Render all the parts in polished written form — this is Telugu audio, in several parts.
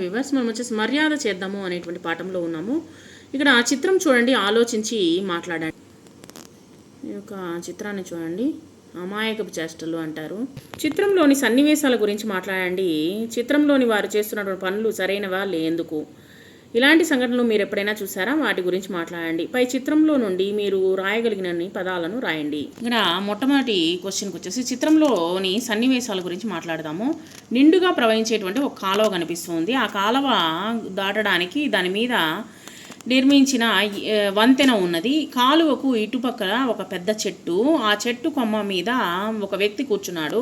వివర్స్ మనం వచ్చేసి మర్యాద చేద్దాము అనేటువంటి పాఠంలో ఉన్నాము. ఇక్కడ ఆ చిత్రం చూడండి, ఆలోచించి మాట్లాడండి. ఈ యొక్క చిత్రాన్ని చూడండి, అమాయకపు చేష్టలు అంటారు. చిత్రంలోని సన్నివేశాల గురించి మాట్లాడండి. చిత్రంలోని వారు చేస్తున్నటువంటి పనులు సరైనవా ఎందుకు? ఇలాంటి సంఘటనలు మీరు ఎప్పుడైనా చూసారా? వాటి గురించి మాట్లాడండి. పై చిత్రంలో నుండి మీరు రాయగలిగినన్ని పదాలను రాయండి. ఇక్కడ మొట్టమొదటి క్వశ్చన్కి వచ్చేసి చిత్రంలోని సన్నివేశాల గురించి మాట్లాడదాము. నిండుగా ప్రవహించేటువంటి ఒక కాలువ కనిపిస్తుంది. ఆ కాలువ దాటడానికి దాని మీద నిర్మించిన వంతెన ఉన్నది. కాలువకు ఇటుపక్కల ఒక పెద్ద చెట్టు, ఆ చెట్టు కొమ్మ మీద ఒక వ్యక్తి కూర్చున్నాడు.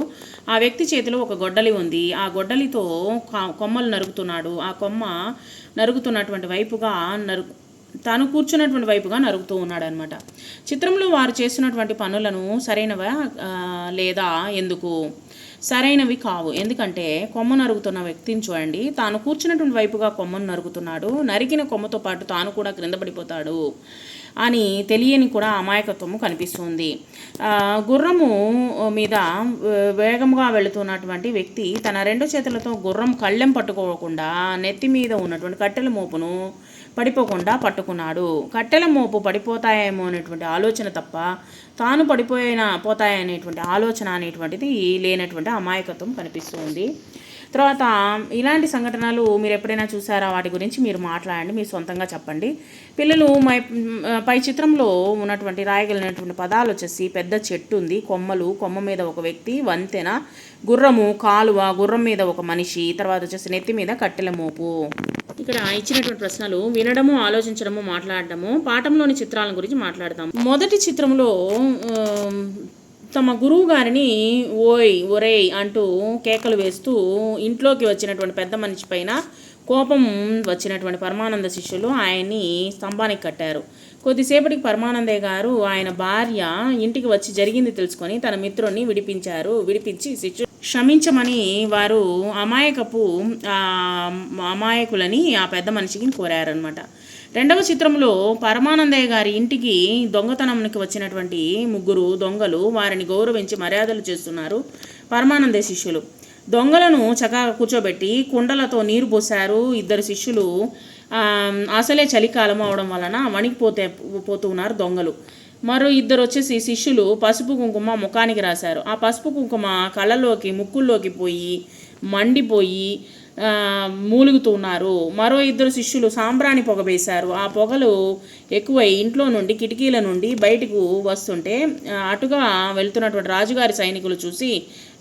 ఆ వ్యక్తి చేతిలో ఒక గొడ్డలి ఉంది. ఆ గొడ్డలితో కొమ్మలు నరుగుతున్నాడు. ఆ కొమ్మ నరుగుతున్నటువంటి వైపుగా తాను కూర్చున్నటువంటి వైపుగా నరుగుతూ ఉన్నాడు అనమాట. చిత్రంలో వారు చేస్తున్నటువంటి పనులను సరైనవా లేదా ఎందుకు? సరైనవి కావు. ఎందుకంటే కొమ్మ నరుగుతున్న వ్యక్తిని చూడండి, తాను కూర్చున్నటువంటి వైపుగా కొమ్మను నరుగుతున్నాడు. నరికిన కొమ్మతో పాటు తాను కూడా క్రింద పడిపోతాడు అని తెలియని కూడా అమాయకత్వము కనిపిస్తుంది. గుర్రము మీద వేగంగా వెళుతున్నటువంటి వ్యక్తి తన రెండు చేతులతో గుర్రం కళ్ళెం పట్టుకోకుండా నెత్తి మీద ఉన్నటువంటి కట్టెల మోపును పడిపోకుండా పట్టుకున్నాడు. కట్టెల మోపు పడిపోతాయేమో అనేటువంటి ఆలోచన తప్ప తాను పోతాయనేటువంటి ఆలోచన అనేటువంటిది లేనటువంటి అమాయకత్వం కనిపిస్తుంది. తర్వాత ఇలాంటి సంఘటనలు మీరు ఎప్పుడైనా చూసారా? వాటి గురించి మీరు మాట్లాడండి, మీరు సొంతంగా చెప్పండి. పిల్లలు పై చిత్రంలో ఉన్నటువంటి రాయగలిగినటువంటి పదాలు వచ్చేసి పెద్ద చెట్టు ఉంది, కొమ్మలు, కొమ్మ మీద ఒక వ్యక్తి, వంతెన, గుర్రము, కాలువ, గుర్రం మీద ఒక మనిషి, తర్వాత వచ్చేసి నెత్తి మీద కట్టెల మోపు. ఇక్కడ ఇచ్చినటువంటి ప్రశ్నలు వినడము, ఆలోచించడము, మాట్లాడటము. పాఠంలోని చిత్రాల గురించి మాట్లాడతాం. మొదటి చిత్రంలో తమ గురువు గారిని ఒరేయ్ అంటూ కేకలు వేస్తూ ఇంట్లోకి వచ్చినటువంటి పెద్ద మనిషి పైన కోపం వచ్చినటువంటి పరమానంద శిష్యులు ఆయన్ని స్తంభానికి కట్టారు. కొద్దిసేపటికి పరమానందయ్య గారు ఆయన భార్య ఇంటికి వచ్చి జరిగింది తెలుసుకొని తన మిత్రుడిని విడిపించి శిష్యు క్షమించమని వారు అమాయకులని ఆ పెద్ద మనిషికి కోరారనమాట. రెండవ చిత్రంలో పరమానందయ్య గారి ఇంటికి దొంగతనంకి వచ్చినటువంటి ముగ్గురు దొంగలు వారిని గౌరవించి మర్యాదలు చేస్తున్నారు పరమానందయ్య శిష్యులు. దొంగలను చక్కగా కూర్చోబెట్టి కుండలతో నీరు పోశారు. ఇద్దరు శిష్యులు అసలే చలికాలం అవడం వలన పోతూ ఉన్నారు దొంగలు. మరో ఇద్దరు వచ్చేసి శిష్యులు పసుపు కుంకుమ ముఖానికి రాశారు. ఆ పసుపు కుంకుమ కళ్ళలోకి ముక్కుల్లోకి పోయి మండిపోయి మూలుగుతున్నారు. మరో ఇద్దరు శిష్యులు సాంబ్రాణి పొగ వేశారు. ఆ పొగలు ఎక్కువై ఇంట్లో నుండి కిటికీల నుండి బయటకు వస్తుంటే అటుగా వెళ్తున్నటువంటి రాజుగారి సైనికులు చూసి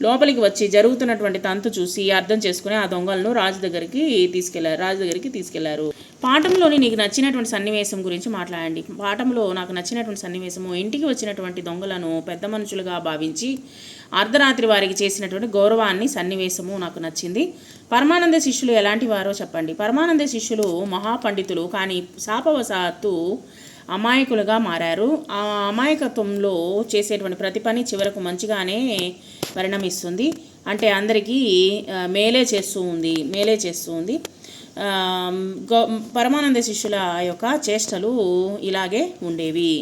లోపలికి వచ్చి జరుగుతున్నటువంటి తంతు చూసి అర్థం చేసుకుని ఆ దొంగలను రాజు దగ్గరికి తీసుకెళ్లారు. పాఠంలోని నీకు నచ్చినటువంటి సన్నివేశం గురించి మాట్లాడండి. పాఠంలో నాకు నచ్చినటువంటి సన్నివేశము, ఇంటికి వచ్చినటువంటి దొంగలను పెద్ద మనుషులుగా భావించి అర్ధరాత్రి వారికి చేసినటువంటి గౌరవాన్ని సన్నివేశము నాకు నచ్చింది. పరమానంద శిష్యులు ఎలాంటి వారో చెప్పండి. పరమానంద శిష్యులు మహాపండితులు, కానీ శాపవశాత్తు అమాయకులుగా మారారు. ఆ అమాయకత్వంలో చేసేటువంటి ప్రతి పని చివరకు మంచిగానే పరిణమిస్తుంది. అంటే అందరికీ మేలే చేస్తూ ఉంది. పరమానంద శిష్యుల యొక్క చేష్టలు ఇలాగే ఉండేవి.